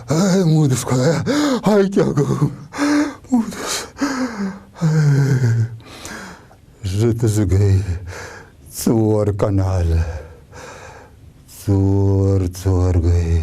Mūdus khudaya, ay kya gau, mūdus. Zıtısı gay, țor kanal, țor gay,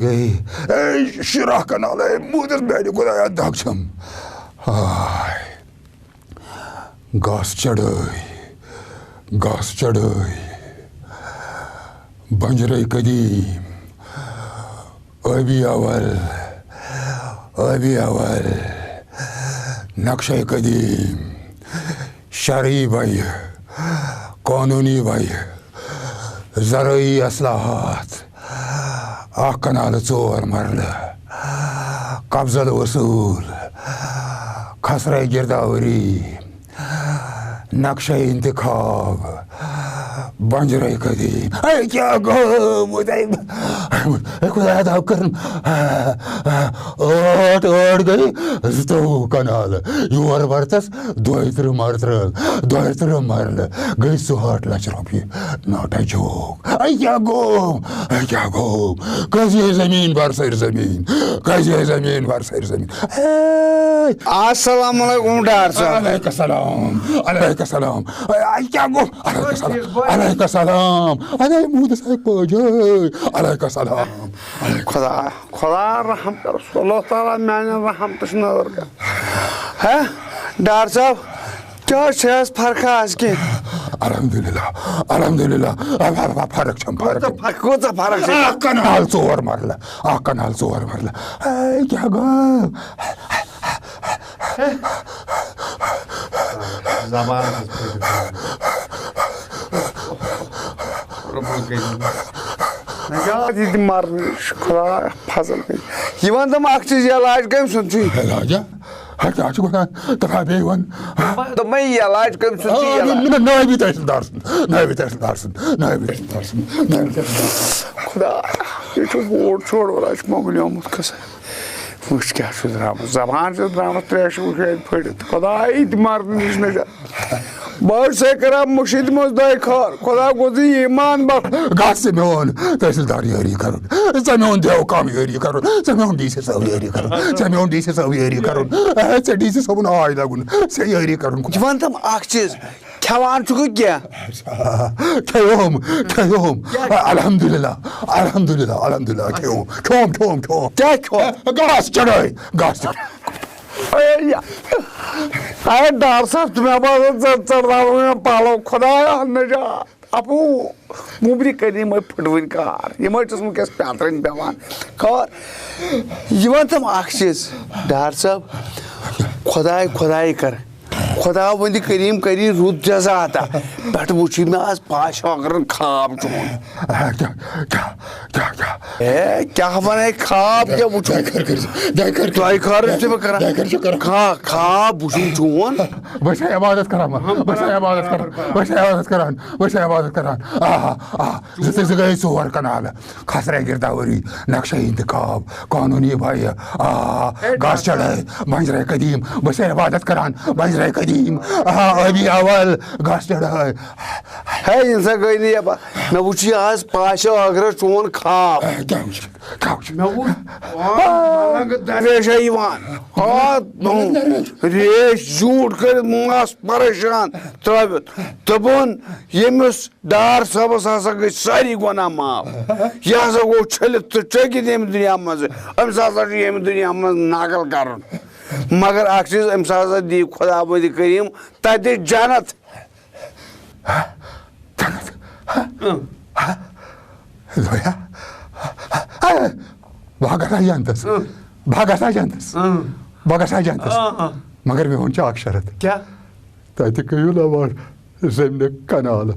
gay, şirah kanal, mūdus beni khudaya dakşam. Ay, gaz çaday, بنجرے قدیم ابھی اول نقشہ قدیم شرعی بھائی قانونی بھائی زرعی اصلاحات کنال ژور مرلہ قبضہ وصول خسرہ گرداوری نقشہ انتخاب بنجرے قدیم اے کیا گو مدائم خدا دا کرن آٹ گئی زتو کنال یور ورتس دویتر مرل گئی 108 لچھ روپیے ناٹا جوک اے کیا گو کزی زمین بر سر زمین السلام علیکم ڈاکٹر صاحب علیکم السلام اے کیا گو علیکم السلام علیہ مودس علیکم السلام خدا رحم کر اللہ تعالیٰ میانہ رحمتش نظر کر ہے ڈاکٹر صاحب کیا چھس فرق آز کی الحمدللہ فرق چھم کوتاہ فرق چھ کنال ژور مرلہ کیا گو زبان مر خدا فضل یہ ون تم اخ چیز علاج کم سن علاج میں علاج کم سن نائب تحصیلدار سن خدا یہ بوڑ چھوڑ والا مومولی آمت کس وچ کیا درامت زبان درامت تریش پھڑت خدا مر نش نجات بڑ سے کرا مشید مز دائی خار خدا گوزی ایمان بخ گاس سے میون تحصیلدار یاری کرن زمیون دیو کام یاری کرن زمیون ڈی سی صاحب یاری کرن سے ڈی سی صاحب آئی لگن سے یاری کرن جوان تم اخ چیز کھوان چھو کیا کھوم الحمدللہ کھوم کیا کھوم گاس چڑھائی ڈاکٹر صاحب تمہیں بات چڑھا پالو خدا نجات اپو موبری کریم پھٹوین کار یہ چس ونکس پیترن پیوان خبر یہ تم اخ چیز ڈاکٹر صاحب خدائی کر خدا وند کریم کری رود جزا عطا پٹ وچھی میں آج پاش اگر خواب چون کیا بنے خواب کیا وچھو دائی کر خواب وچھو چون بس عبادت کران زت گئی 104 کنال خسرہ گرداوری نقشہ انتخاب قانونی بھائی گاس چڑھائے بنجرے قدیم بس عبادت کران بنجرے قدیم ابھی اول گاس چڑھائے ہے انسان گئی نہیں میں وچھی آج پاشا اگر چون خواب ریش ایوان ریش جھوٹ کر ماس پریشان ترابت دپن یمس ڈار صاحبس ہسا گئی ساری گناہ معاف یہ ہسا گو چھلت تو چکت یم دنیا مز امس ہسا یم دنیا مز نقل کرن مگر اخ چیز امس ہسا دی خدا بند کریم تتہ جنت بھاگا جانتس مگر میں ون اخ شرط کیا تتہ کٔرِو نا زمین کنال